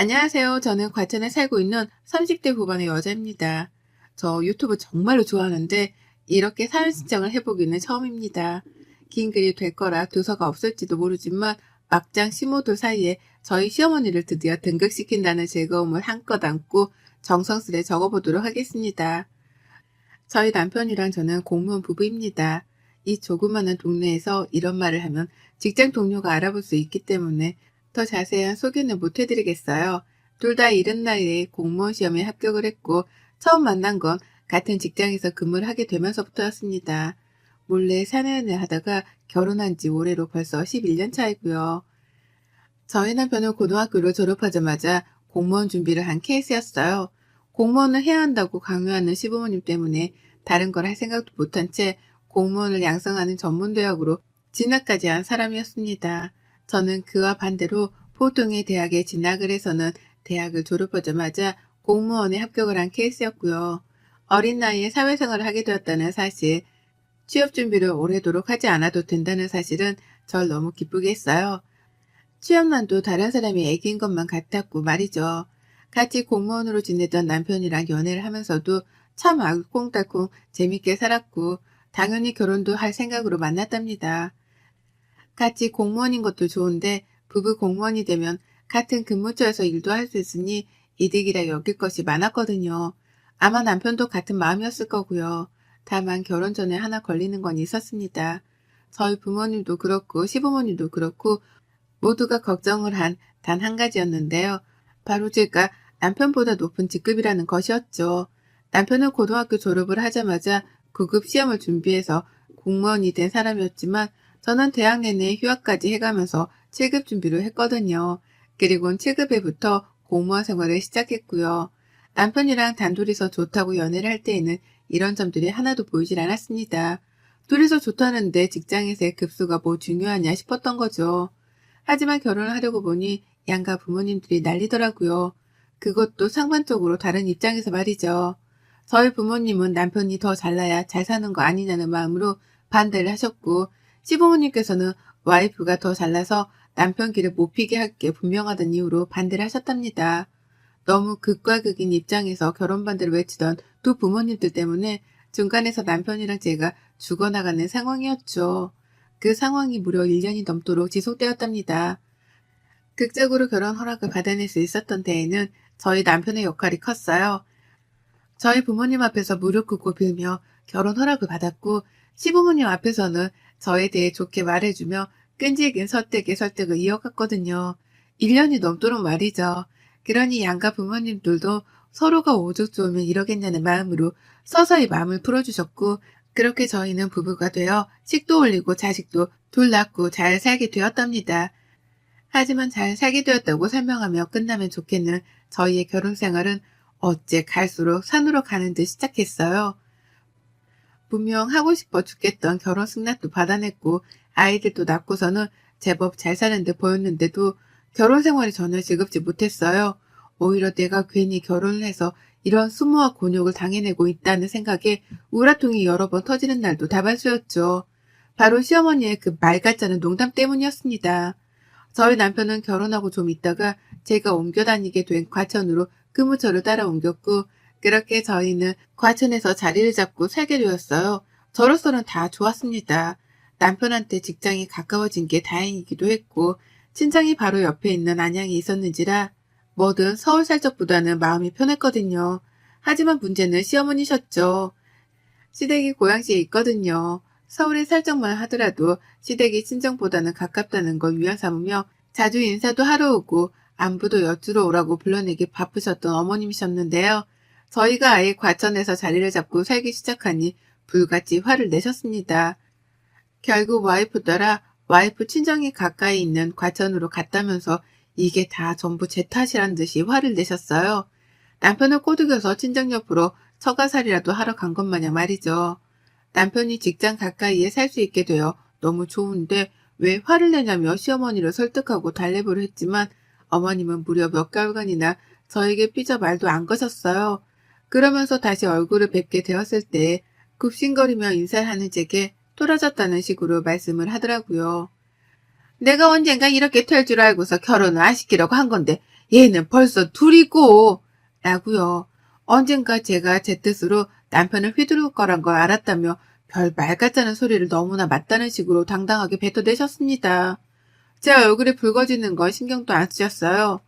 안녕하세요. 저는 과천에 살고 있는 30대 후반의 여자입니다. 저 유튜브 정말로 좋아하는데 이렇게 사연 신청을 해보기는 처음입니다. 긴 글이 될 거라 도서가 없을지도 모르지만 막장 시모들 사이에 저희 시어머니를 드디어 등극시킨다는 즐거움을 한껏 안고 정성스레 적어보도록 하겠습니다. 저희 남편이랑 저는 공무원 부부입니다. 이 조그마한 동네에서 이런 말을 하면 직장 동료가 알아볼 수 있기 때문에 더 자세한 소개는 못 해드리겠어요. 둘 다 이른 나이에 공무원 시험에 합격을 했고 처음 만난 건 같은 직장에서 근무를 하게 되면서부터였습니다. 몰래 사내연애 하다가 결혼한 지 올해로 벌써 11년 차이고요. 저희 남편은 고등학교를 졸업하자마자 공무원 준비를 한 케이스였어요. 공무원을 해야 한다고 강요하는 시부모님 때문에 다른 걸 할 생각도 못한 채 공무원을 양성하는 전문대학으로 진학까지 한 사람이었습니다. 저는 그와 반대로 보통의 대학에 진학을 해서는 대학을 졸업하자마자 공무원에 합격을 한 케이스였고요. 어린 나이에 사회생활을 하게 되었다는 사실, 취업 준비를 오래도록 하지 않아도 된다는 사실은 절 너무 기쁘게 했어요. 취업난도 다른 사람이 애기인 것만 같았고 말이죠. 같이 공무원으로 지내던 남편이랑 연애를 하면서도 참 알콩달콩 재밌게 살았고 당연히 결혼도 할 생각으로 만났답니다. 같이 공무원인 것도 좋은데 부부 공무원이 되면 같은 근무처에서 일도 할 수 있으니 이득이라 여길 것이 많았거든요. 아마 남편도 같은 마음이었을 거고요. 다만 결혼 전에 하나 걸리는 건 있었습니다. 저희 부모님도 그렇고 시부모님도 그렇고 모두가 걱정을 한 단 한 가지였는데요. 바로 제가 남편보다 높은 직급이라는 것이었죠. 남편은 고등학교 졸업을 하자마자 9급 시험을 준비해서 공무원이 된 사람이었지만 저는 대학 내내 휴학까지 해가면서 7급 준비를 했거든요. 그리고는 7급에부터 공무원 생활을 시작했고요. 남편이랑 단둘이서 좋다고 연애를 할 때에는 이런 점들이 하나도 보이질 않았습니다. 둘이서 좋다는데 직장에서의 급수가 뭐 중요하냐 싶었던 거죠. 하지만 결혼을 하려고 보니 양가 부모님들이 난리더라고요. 그것도 상반적으로 다른 입장에서 말이죠. 저희 부모님은 남편이 더 잘나야 잘 사는 거 아니냐는 마음으로 반대를 하셨고, 시부모님께서는 와이프가 더 잘나서 남편 길을 못 피게 할 게 분명하다는 이유로 반대를 하셨답니다. 너무 극과 극인 입장에서 결혼 반대를 외치던 두 부모님들 때문에 중간에서 남편이랑 제가 죽어나가는 상황이었죠. 그 상황이 무려 1년이 넘도록 지속되었답니다. 극적으로 결혼 허락을 받아낼 수 있었던 데에는 저희 남편의 역할이 컸어요. 저희 부모님 앞에서 무릎 꿇고 빌며 결혼 허락을 받았고 시부모님 앞에서는 저에 대해 좋게 말해주며 끈질긴 설득의 설득을 이어갔거든요. 1년이 넘도록 말이죠. 그러니 양가 부모님들도 서로가 오죽 좋으면 이러겠냐는 마음으로 서서히 마음을 풀어주셨고 그렇게 저희는 부부가 되어 식도 올리고 자식도 둘 낳고 잘 살게 되었답니다. 하지만 잘 살게 되었다고 설명하며 끝나면 좋겠는 저희의 결혼 생활은 어째 갈수록 산으로 가는 듯 시작했어요. 분명 하고 싶어 죽겠던 결혼 승낙도 받아냈고 아이들도 낳고서는 제법 잘 사는 듯 보였는데도 결혼 생활이 전혀 즐겁지 못했어요. 오히려 내가 괜히 결혼을 해서 이런 수모와 곤욕을 당해내고 있다는 생각에 우라통이 여러 번 터지는 날도 다반수였죠. 바로 시어머니의 그 말 같지 않은 농담 때문이었습니다. 저희 남편은 결혼하고 좀 있다가 제가 옮겨 다니게 된 과천으로 근무처를 따라 옮겼고 그렇게 저희는 과천에서 자리를 잡고 살게 되었어요. 저로서는 다 좋았습니다. 남편한테 직장이 가까워진 게 다행이기도 했고 친정이 바로 옆에 있는 안양이 있었는지라 뭐든 서울 살 적보다는 마음이 편했거든요. 하지만 문제는 시어머니셨죠. 시댁이 고양시에 있거든요. 서울에 살짝만 하더라도 시댁이 친정보다는 가깝다는 걸 위안 삼으며 자주 인사도 하러 오고 안부도 여쭈러 오라고 불러내기 바쁘셨던 어머님이셨는데요. 저희가 아예 과천에서 자리를 잡고 살기 시작하니 불같이 화를 내셨습니다. 결국 와이프 따라 와이프 친정이 가까이 있는 과천으로 갔다면서 이게 다 전부 제 탓이란 듯이 화를 내셨어요. 남편을 꼬드겨서 친정 옆으로 처가살이라도 하러 간 것 마냥 말이죠. 남편이 직장 가까이에 살 수 있게 되어 너무 좋은데 왜 화를 내냐며 시어머니를 설득하고 달래보려 했지만 어머님은 무려 몇 개월간이나 저에게 삐져 말도 안 거셨어요. 그러면서 다시 얼굴을 뵙게 되었을 때 굽신거리며 인사를 하는 제게 토라졌다는 식으로 말씀을 하더라고요. 내가 언젠가 이렇게 될 줄 알고서 결혼을 안 시키려고 한 건데 얘는 벌써 둘이고 라고요. 언젠가 제가 제 뜻으로 남편을 휘두를 거란 걸 알았다며 별 말 같자는 소리를 너무나 맞다는 식으로 당당하게 뱉어대셨습니다. 제 얼굴이 붉어지는 건 신경도 안 쓰셨어요.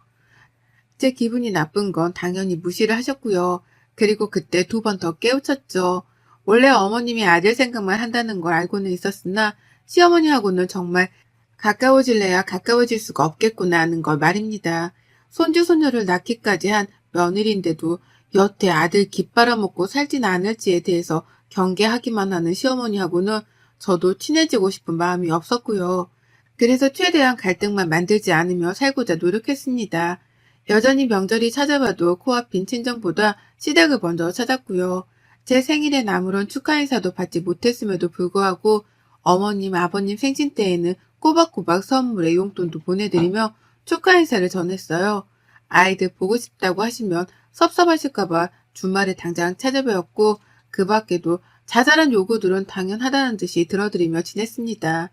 제 기분이 나쁜 건 당연히 무시를 하셨고요. 그리고 그때 두 번 더 깨우쳤죠. 원래 어머님이 아들 생각만 한다는 걸 알고는 있었으나 시어머니하고는 정말 가까워질래야 가까워질 수가 없겠구나 하는 걸 말입니다. 손주 손녀를 낳기까지 한 며느리인데도 여태 아들 깃 빨아먹고 살진 않을지에 대해서 경계하기만 하는 시어머니하고는 저도 친해지고 싶은 마음이 없었고요. 그래서 최대한 갈등만 만들지 않으며 살고자 노력했습니다. 여전히 명절이 찾아봐도 코앞인 친정보다 시댁을 먼저 찾았고요. 제 생일엔 아무런 축하 인사도 받지 못했음에도 불구하고 어머님, 아버님 생신 때에는 꼬박꼬박 선물에 용돈도 보내드리며 축하 인사를 전했어요. 아이들 보고 싶다고 하시면 섭섭하실까봐 주말에 당장 찾아뵈었고 그 밖에도 자잘한 요구들은 당연하다는 듯이 들어드리며 지냈습니다.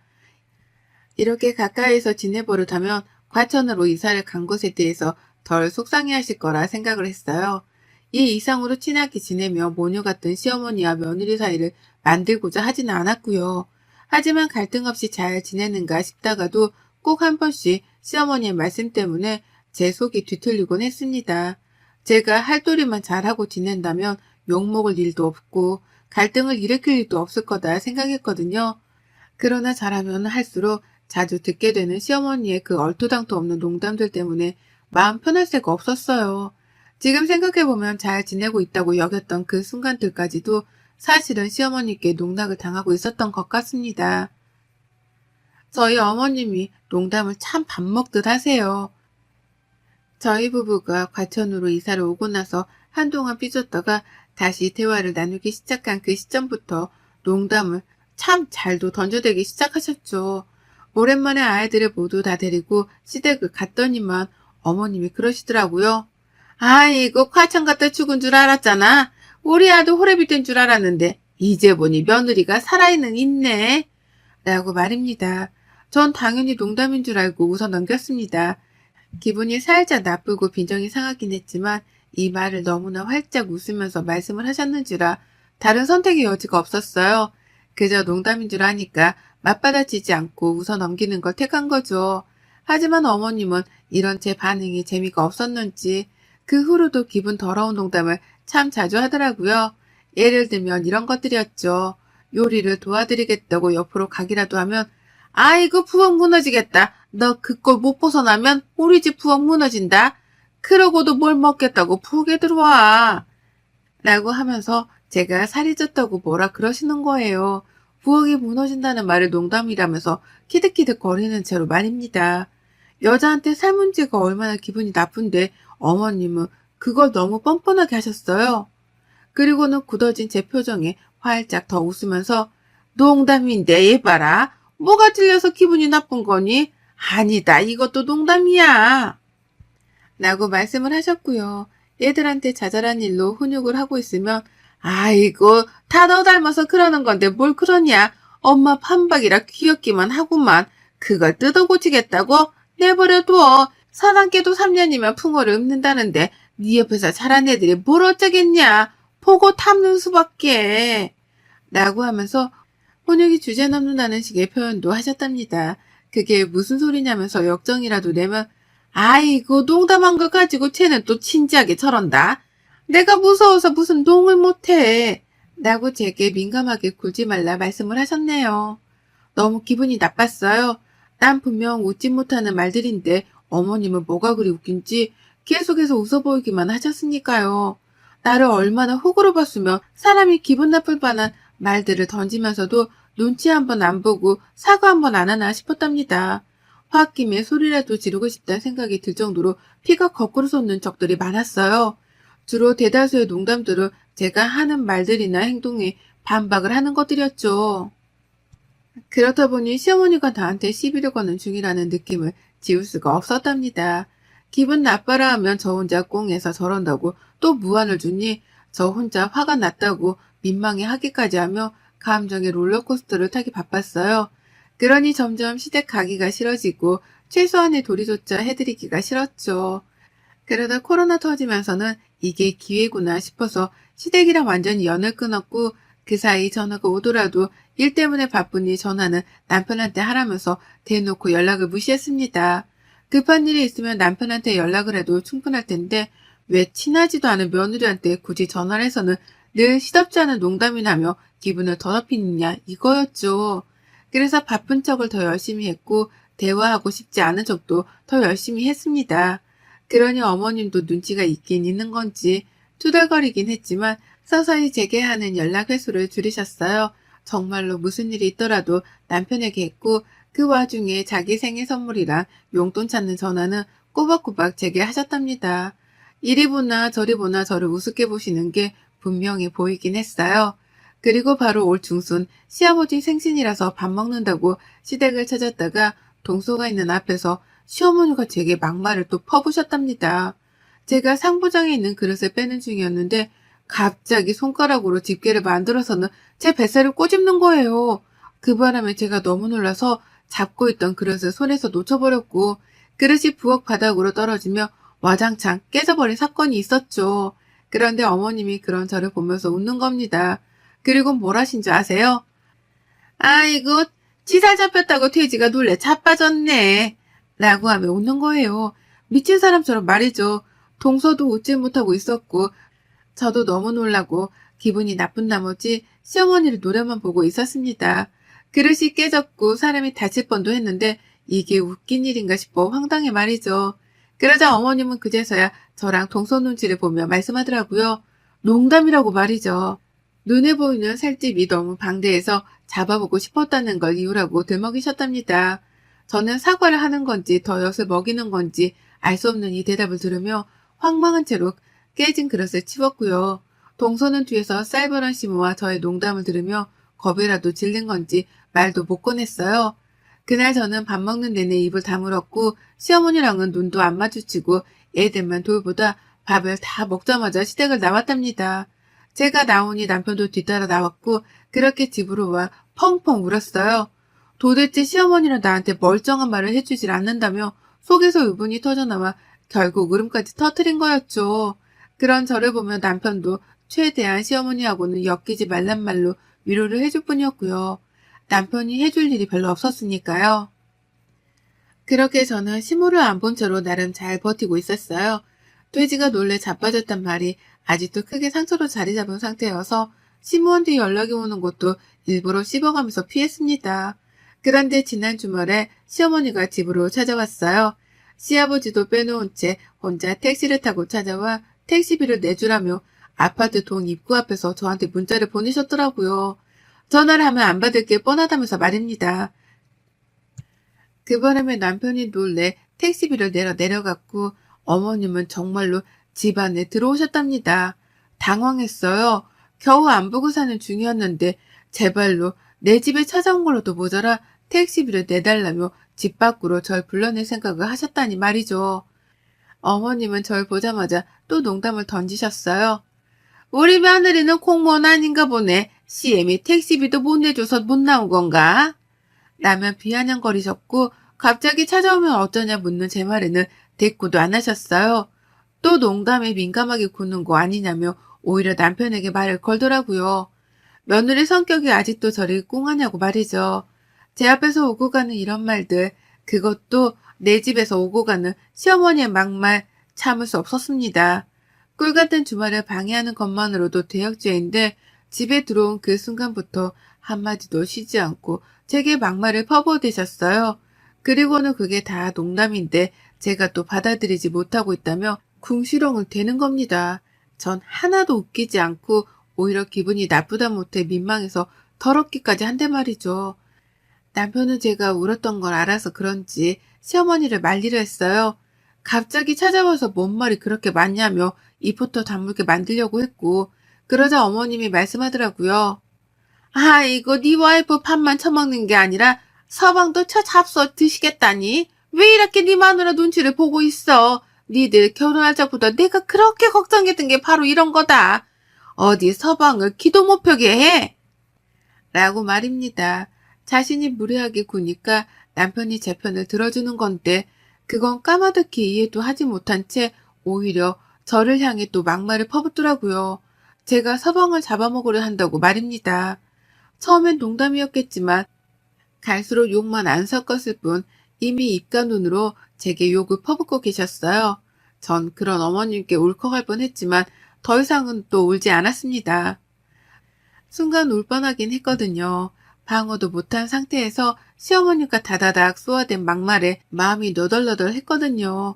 이렇게 가까이서 지내버릇하면 과천으로 이사를 간 것에 대해서 덜 속상해하실 거라 생각을 했어요. 이 이상으로 친하게 지내며 모녀 같은 시어머니와 며느리 사이를 만들고자 하지는 않았고요. 하지만 갈등 없이 잘 지내는가 싶다가도 꼭 한 번씩 시어머니의 말씀 때문에 제 속이 뒤틀리곤 했습니다. 제가 할도리만 잘하고 지낸다면 욕먹을 일도 없고 갈등을 일으킬 일도 없을 거다 생각했거든요. 그러나 잘하면 할수록 자주 듣게 되는 시어머니의 그 얼토당토 없는 농담들 때문에 마음 편할 새가 없었어요. 지금 생각해보면 잘 지내고 있다고 여겼던 그 순간들까지도 사실은 시어머니께 농락을 당하고 있었던 것 같습니다. 저희 어머님이 농담을 참 밥 먹듯 하세요. 저희 부부가 과천으로 이사를 오고 나서 한동안 삐졌다가 다시 대화를 나누기 시작한 그 시점부터 농담을 참 잘도 던져대기 시작하셨죠. 오랜만에 아이들을 모두 다 데리고 시댁을 갔더니만 어머님이 그러시더라고요. 아이고 과천 갔다 죽은 줄 알았잖아. 우리 아들 호래비 된 줄 알았는데 이제 보니 며느리가 살아있는 있네. 라고 말입니다. 전 당연히 농담인 줄 알고 웃어 넘겼습니다. 기분이 살짝 나쁘고 빈정이 상하긴 했지만 이 말을 너무나 활짝 웃으면서 말씀을 하셨는지라 다른 선택의 여지가 없었어요. 그저 농담인 줄 아니까 맞받아치지 않고 웃어 넘기는 걸 택한 거죠. 하지만 어머님은 이런 제 반응이 재미가 없었는지 그 후로도 기분 더러운 농담을 참 자주 하더라고요. 예를 들면 이런 것들이었죠. 요리를 도와드리겠다고 옆으로 가기라도 하면 아이고 부엌 무너지겠다. 너 그 꼴 못 벗어나면 우리 집 부엌 무너진다. 그러고도 뭘 먹겠다고 부엌에 들어와. 라고 하면서 제가 살이 쪘다고 뭐라 그러시는 거예요. 부엌이 무너진다는 말을 농담이라면서 키득키득 거리는 채로 말입니다. 여자한테 살 문제가 얼마나 기분이 나쁜데 어머님은 그걸 너무 뻔뻔하게 하셨어요. 그리고는 굳어진 제 표정에 활짝 더 웃으면서 농담인데 얘 봐라. 뭐가 틀려서 기분이 나쁜 거니? 아니다. 이것도 농담이야. 라고 말씀을 하셨고요. 얘들한테 자잘한 일로 훈육을 하고 있으면 아이고 다 너 닮아서 그러는 건데 뭘 그러냐. 엄마 판박이라 귀엽기만 하구만. 그걸 뜯어고치겠다고? 내버려둬. 사단께도 3년이면 풍어를 읊는다는데 네 옆에서 자란 애들이 뭘 어쩌겠냐. 보고 탐는 수밖에. 라고 하면서 혼육이 주제넘는다는 식의 표현도 하셨답니다. 그게 무슨 소리냐면서 역정이라도 내면 아이고 농담한 거 가지고 쟤는 또 진지하게 저런다. 내가 무서워서 무슨 농을 못해. 라고 제게 민감하게 굴지 말라 말씀을 하셨네요. 너무 기분이 나빴어요. 난 분명 웃지 못하는 말들인데 어머님은 뭐가 그리 웃긴지 계속해서 웃어 보이기만 하셨으니까요. 나를 얼마나 호구로 봤으면 사람이 기분 나쁠 뻔한 말들을 던지면서도 눈치 한번 안 보고 사과 한번 안 하나 싶었답니다. 홧김에 소리라도 지르고 싶다는 생각이 들 정도로 피가 거꾸로 솟는 적들이 많았어요. 주로 대다수의 농담들은 제가 하는 말들이나 행동에 반박을 하는 것들이었죠. 그렇다 보니 시어머니가 나한테 시비를 거는 중이라는 느낌을 지울 수가 없었답니다. 기분 나빠라 하면 저 혼자 꽁해서 저런다고 또 무안을 주니 저 혼자 화가 났다고 민망해 하기까지 하며 감정의 롤러코스터를 타기 바빴어요. 그러니 점점 시댁 가기가 싫어지고 최소한의 도리조차 해드리기가 싫었죠. 그러다 코로나 터지면서는 이게 기회구나 싶어서 시댁이랑 완전히 연을 끊었고 그 사이 전화가 오더라도 일 때문에 바쁘니 전화는 남편한테 하라면서 대놓고 연락을 무시했습니다. 급한 일이 있으면 남편한테 연락을 해도 충분할 텐데 왜 친하지도 않은 며느리한테 굳이 전화를 해서는 늘 시덥지 않은 농담이나 하며 기분을 더럽히느냐 이거였죠. 그래서 바쁜 척을 더 열심히 했고 대화하고 싶지 않은 척도 더 열심히 했습니다. 그러니 어머님도 눈치가 있긴 있는 건지 투덜거리긴 했지만 서서히 제게 하는 연락 횟수를 줄이셨어요. 정말로 무슨 일이 있더라도 남편에게 했고 그 와중에 자기 생일 선물이랑 용돈 찾는 전화는 꼬박꼬박 제게 하셨답니다. 이리 보나 저리 보나 저를 우습게 보시는 게 분명히 보이긴 했어요. 그리고 바로 올 중순 시아버지 생신이라서 밥 먹는다고 시댁을 찾았다가 동서가 있는 앞에서 시어머니가 제게 막말을 또 퍼부셨답니다. 제가 상부장에 있는 그릇을 빼는 중이었는데 갑자기 손가락으로 집게를 만들어서는 제 뱃살을 꼬집는 거예요. 그 바람에 제가 너무 놀라서 잡고 있던 그릇을 손에서 놓쳐버렸고 그릇이 부엌 바닥으로 떨어지며 와장창 깨져버린 사건이 있었죠. 그런데 어머님이 그런 저를 보면서 웃는 겁니다. 그리고 뭘 하신 줄 아세요? 아이고, 치살 잡혔다고 돼지가 놀래 자빠졌네. 라고 하며 웃는 거예요. 미친 사람처럼 말이죠. 동서도 웃지 못하고 있었고 저도 너무 놀라고 기분이 나쁜 나머지 시어머니를 노려만 보고 있었습니다. 그릇이 깨졌고 사람이 다칠 뻔도 했는데 이게 웃긴 일인가 싶어 황당해 말이죠. 그러자 어머님은 그제서야 저랑 동서 눈치를 보며 말씀하더라고요. 농담이라고 말이죠. 눈에 보이는 살집이 너무 방대해서 잡아보고 싶었다는 걸 이유라고 들먹이셨답니다. 저는 사과를 하는 건지 더 엿을 먹이는 건지 알 수 없는 이 대답을 들으며 황망한 채로 깨진 그릇을 치웠고요. 동서는 뒤에서 쌀벌한 시모와 저의 농담을 들으며 겁이라도 질린 건지 말도 못 꺼냈어요. 그날 저는 밥 먹는 내내 입을 다물었고 시어머니랑은 눈도 안 마주치고 애들만 돌보다 밥을 다 먹자마자 시댁을 나왔답니다. 제가 나오니 남편도 뒤따라 나왔고 그렇게 집으로 와 펑펑 울었어요. 도대체 시어머니는 나한테 멀쩡한 말을 해주질 않는다며 속에서 의분이 터져나와 결국 울음까지 터뜨린 거였죠. 그런 저를 보며 남편도 최대한 시어머니하고는 엮이지 말란 말로 위로를 해줄 뿐이었고요. 남편이 해줄 일이 별로 없었으니까요. 그렇게 저는 시무를 안 본 채로 나름 잘 버티고 있었어요. 돼지가 놀래 자빠졌단 말이 아직도 크게 상처로 자리 잡은 상태여서 시무한테 연락이 오는 것도 일부러 씹어가면서 피했습니다. 그런데 지난 주말에 시어머니가 집으로 찾아왔어요. 시아버지도 빼놓은 채 혼자 택시를 타고 찾아와 택시비를 내주라며 아파트 동 입구 앞에서 저한테 문자를 보내셨더라고요. 전화를 하면 안 받을 게 뻔하다면서 말입니다. 그 바람에 남편이 놀래 택시비를 내려갔고 어머님은 정말로 집 안에 들어오셨답니다. 당황했어요. 겨우 안 보고 사는 중이었는데 제발로 내 집에 찾아온 걸로도 모자라 택시비를 내달라며 집 밖으로 절 불러낼 생각을 하셨다니 말이죠. 어머님은 절 보자마자 또 농담을 던지셨어요. 우리 며느리는 공무원 아닌가 보네. CM이 택시비도 못 내줘서 못 나온 건가? 라며 비아냥거리셨고 갑자기 찾아오면 어쩌냐 묻는 제 말에는 대꾸도 안 하셨어요. 또 농담에 민감하게 구는 거 아니냐며 오히려 남편에게 말을 걸더라고요. 며느리 성격이 아직도 저를 꿍하냐고 말이죠. 제 앞에서 오고 가는 이런 말들, 그것도 내 집에서 오고 가는 시어머니의 막말 참을 수 없었습니다. 꿀같은 주말을 방해하는 것만으로도 대역죄인데 집에 들어온 그 순간부터 한마디도 쉬지 않고 제게 막말을 퍼부어대셨어요. 그리고는 그게 다 농담인데 제가 또 받아들이지 못하고 있다며 궁시렁을 대는 겁니다. 전 하나도 웃기지 않고 오히려 기분이 나쁘다 못해 민망해서 더럽기까지 한대 말이죠. 남편은 제가 울었던 걸 알아서 그런지 시어머니를 말리려 했어요. 갑자기 찾아와서 뭔 말이 그렇게 많냐며 입부터 다물게 만들려고 했고 그러자 어머님이 말씀하더라고요. 아이고 네 와이프 밥만 처먹는 게 아니라 서방도 쳐 잡숴 드시겠다니 왜 이렇게 네 마누라 눈치를 보고 있어. 니들 결혼할 적부터 내가 그렇게 걱정했던 게 바로 이런 거다. 어디 서방을 기도 못 펴게 해? 라고 말입니다. 자신이 무례하게 구니까 남편이 제 편을 들어주는 건데 그건 까마득히 이해도 하지 못한 채 오히려 저를 향해 또 막말을 퍼붓더라고요. 제가 서방을 잡아먹으려 한다고 말입니다. 처음엔 농담이었겠지만 갈수록 욕만 안 섞었을 뿐 이미 입과 눈으로 제게 욕을 퍼붓고 계셨어요. 전 그런 어머님께 울컥할 뻔했지만 더 이상은 또 울지 않았습니다. 순간 울 뻔하긴 했거든요. 방어도 못한 상태에서 시어머니가 다다닥 쏘아댄 막말에 마음이 너덜너덜 했거든요.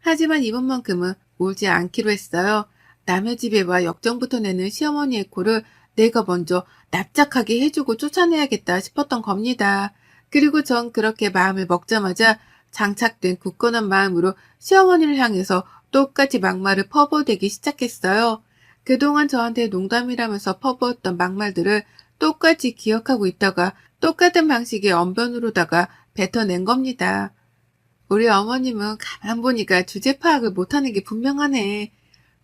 하지만 이번만큼은 울지 않기로 했어요. 남의 집에 와 역정부터 내는 시어머니의 코를 내가 먼저 납작하게 해주고 쫓아내야겠다 싶었던 겁니다. 그리고 전 그렇게 마음을 먹자마자 장착된 굳건한 마음으로 시어머니를 향해서 똑같이 막말을 퍼부어대기 시작했어요. 그동안 저한테 농담이라면서 퍼부었던 막말들을 똑같이 기억하고 있다가 똑같은 방식의 언변으로다가 뱉어낸 겁니다. 우리 어머님은 가만 보니까 주제 파악을 못하는 게 분명하네.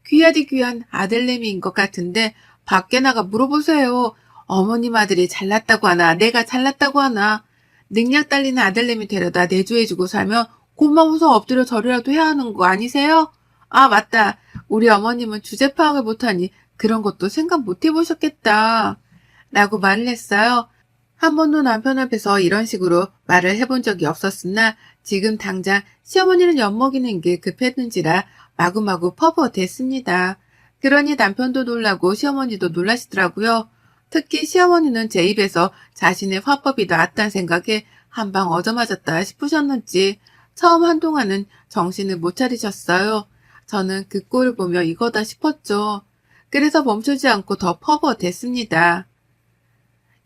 귀하디 귀한 아들내미인 것 같은데 밖에 나가 물어보세요. 어머님 아들이 잘났다고 하나 내가 잘났다고 하나. 능력 딸리는 아들내미 데려다 내조해주고 살면 고마워서 엎드려 절이라도 해야 하는 거 아니세요? 아 맞다. 우리 어머님은 주제 파악을 못하니 그런 것도 생각 못 해보셨겠다. 라고 말을 했어요. 한 번도 남편 앞에서 이런 식으로 말을 해본 적이 없었으나 지금 당장 시어머니를 엿먹이는 게 급했는지라 마구마구 퍼부어댔습니다. 그러니 남편도 놀라고 시어머니도 놀라시더라고요. 특히 시어머니는 제 입에서 자신의 화법이 나왔다는 생각에 한방 얻어맞았다 싶으셨는지 처음 한동안은 정신을 못 차리셨어요. 저는 그 꼴을 보며 이거다 싶었죠. 그래서 멈추지 않고 더 퍼부어댔습니다.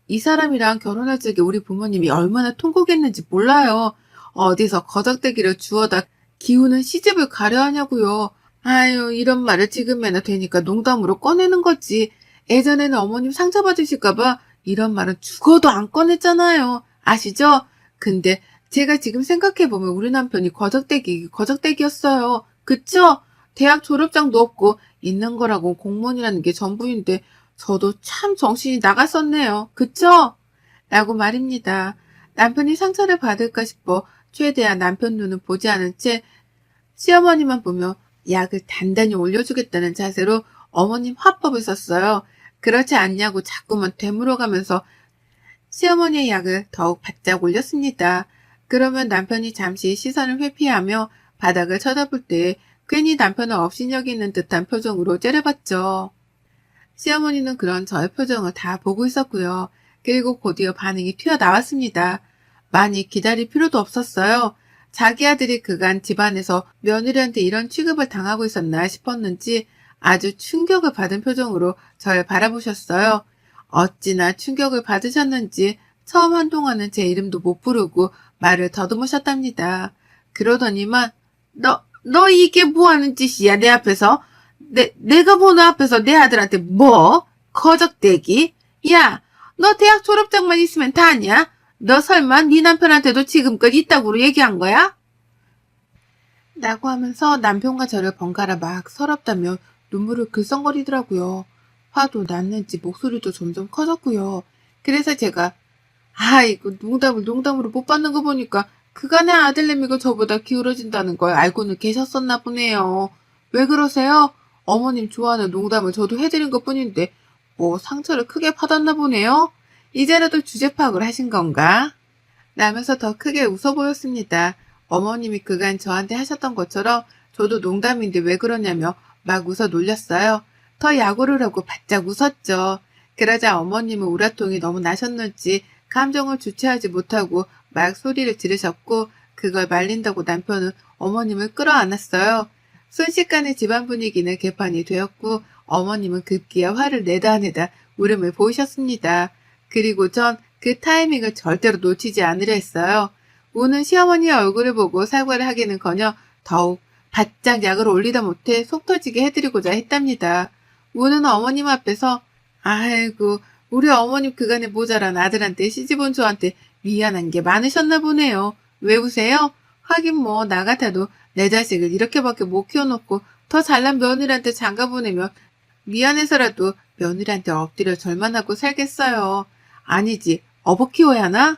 이 사람이랑 결혼할 적에 우리 부모님이 얼마나 통곡했는지 몰라요. 어디서 거적대기를 주워다 기우는 시집을 가려 하냐고요. 아유 이런 말을 지금에나 되니까 농담으로 꺼내는 거지. 예전에는 어머님 상처받으실까봐 이런 말은 죽어도 안 꺼냈잖아요. 아시죠? 근데 제가 지금 생각해보면 우리 남편이 거적대기였어요. 그쵸? 대학 졸업장도 없고 있는 거라고 공무원이라는 게 전부인데 저도 참 정신이 나갔었네요. 그쵸? 라고 말입니다. 남편이 상처를 받을까 싶어 최대한 남편 눈은 보지 않은 채 시어머니만 보며 약을 단단히 올려주겠다는 자세로 어머님 화법을 썼어요. 그렇지 않냐고 자꾸만 되물어가면서 시어머니의 약을 더욱 바짝 올렸습니다. 그러면 남편이 잠시 시선을 회피하며 바닥을 쳐다볼 때 괜히 남편을 업신여기는 듯한 표정으로 째려봤죠. 시어머니는 그런 저의 표정을 다 보고 있었고요. 그리고 곧이어 반응이 튀어나왔습니다. 많이 기다릴 필요도 없었어요. 자기 아들이 그간 집안에서 며느리한테 이런 취급을 당하고 있었나 싶었는지 아주 충격을 받은 표정으로 저를 바라보셨어요. 어찌나 충격을 받으셨는지 처음 한동안은 제 이름도 못 부르고 말을 더듬으셨답니다. 그러더니만 너 이게 뭐하는 짓이야 내 앞에서? 내가 보는 앞에서 내 아들한테 뭐? 거적대기? 야, 너 대학 졸업장만 있으면 다냐? 너 설마 네 남편한테도 지금껏 있다고 얘기한 거야? 라고 하면서 남편과 저를 번갈아 막 서럽다며 눈물을 글썽거리더라고요. 화도 났는지 목소리도 점점 커졌고요. 그래서 제가 아이고 농담을 농담으로 못 받는 거 보니까 그간의 아들내미가 저보다 기울어진다는 걸 알고는 계셨었나 보네요. 왜 그러세요? 어머님 좋아하는 농담을 저도 해드린 것 뿐인데 뭐 상처를 크게 받았나 보네요. 이제라도 주제 파악을 하신 건가? 라면서 더 크게 웃어 보였습니다. 어머님이 그간 저한테 하셨던 것처럼 저도 농담인데 왜 그러냐며 막 웃어 놀렸어요. 더 야구를 하고 바짝 웃었죠. 그러자 어머님은 우라통이 너무 나셨는지 감정을 주체하지 못하고 막 소리를 지르셨고 그걸 말린다고 남편은 어머님을 끌어안았어요. 순식간에 집안 분위기는 개판이 되었고 어머님은 급기야 화를 내다 울음을 보이셨습니다. 그리고 전 그 타이밍을 절대로 놓치지 않으려 했어요. 우는 시어머니의 얼굴을 보고 사과를 하기는커녕 더욱 바짝 약을 올리다 못해 속 터지게 해드리고자 했답니다. 우는 어머님 앞에서 아이고 우리 어머님 그간에 모자란 아들한테 시집온 저한테 미안한 게 많으셨나 보네요. 왜 우세요? 하긴 뭐 나 같아도 내 자식을 이렇게밖에 못 키워놓고 더 잘난 며느리한테 장가보내면 미안해서라도 며느리한테 엎드려 절만 하고 살겠어요. 아니지 어버 키워야 하나?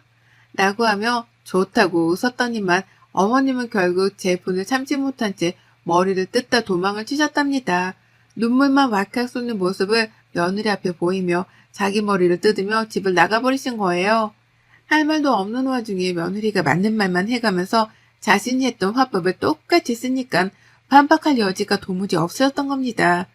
라고 하며 좋다고 웃었더니만 어머님은 결국 제 분을 참지 못한 채 머리를 뜯다 도망을 치셨답니다. 눈물만 왈칵 쏟는 모습을 며느리 앞에 보이며 자기 머리를 뜯으며 집을 나가버리신 거예요. 할 말도 없는 와중에 며느리가 맞는 말만 해가면서 자신이 했던 화법을 똑같이 쓰니까 반박할 여지가 도무지 없었던 겁니다.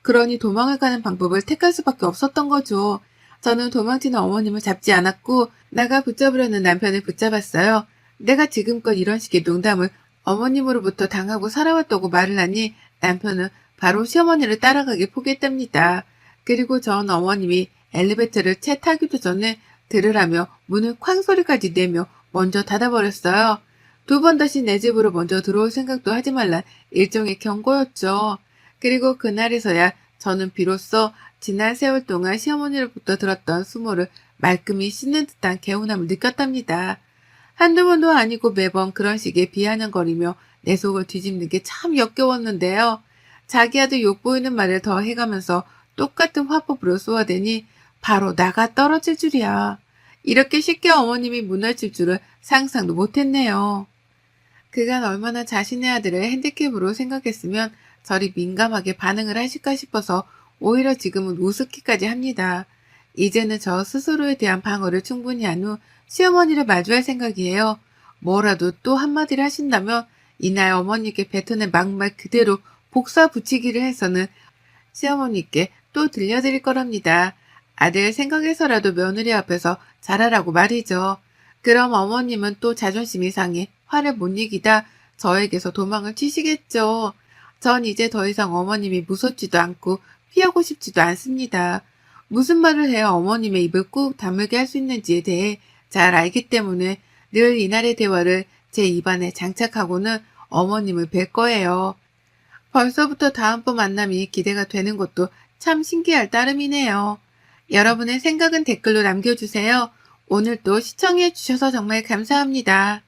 그러니 도망을 가는 방법을 택할 수밖에 없었던 거죠. 저는 도망치는 어머님을 잡지 않았고 나가 붙잡으려는 남편을 붙잡았어요. 내가 지금껏 이런 식의 농담을 어머님으로부터 당하고 살아왔다고 말을 하니 남편은 바로 시어머니를 따라가게 포기했답니다. 그리고 전 어머님이 엘리베이터를 채 타기도 전에 들으라며 문을 쾅 소리까지 내며 먼저 닫아버렸어요. 두 번 다시 내 집으로 먼저 들어올 생각도 하지 말란 일종의 경고였죠. 그리고 그날에서야 저는 비로소 지난 세월 동안 시어머니로부터 들었던 수모를 말끔히 씻는 듯한 개운함을 느꼈답니다. 한두 번도 아니고 매번 그런 식의 비아냥거리며 내 속을 뒤집는 게 참 역겨웠는데요. 자기야도 욕보이는 말을 더 해가면서 똑같은 화법으로 쏘아대니 바로 나가 떨어질 줄이야. 이렇게 쉽게 어머님이 무너질 줄을 상상도 못했네요. 그간 얼마나 자신의 아들을 핸디캡으로 생각했으면 저리 민감하게 반응을 하실까 싶어서 오히려 지금은 우습기까지 합니다. 이제는 저 스스로에 대한 방어를 충분히 한 후 시어머니를 마주할 생각이에요. 뭐라도 또 한마디를 하신다면 이날 어머니께 뱉어낸 막말 그대로 복사 붙이기를 해서는 시어머니께 또 들려드릴 거랍니다. 아들 생각해서라도 며느리 앞에서 잘하라고 말이죠. 그럼 어머님은 또 자존심이 상해 화를 못 이기다 저에게서 도망을 치시겠죠. 전 이제 더 이상 어머님이 무섭지도 않고 피하고 싶지도 않습니다. 무슨 말을 해야 어머님의 입을 꾹 다물게 할 수 있는지에 대해 잘 알기 때문에 늘 이날의 대화를 제 입안에 장착하고는 어머님을 뵐 거예요. 벌써부터 다음번 만남이 기대가 되는 것도 참 신기할 따름이네요. 여러분의 생각은 댓글로 남겨주세요. 오늘도 시청해주셔서 정말 감사합니다.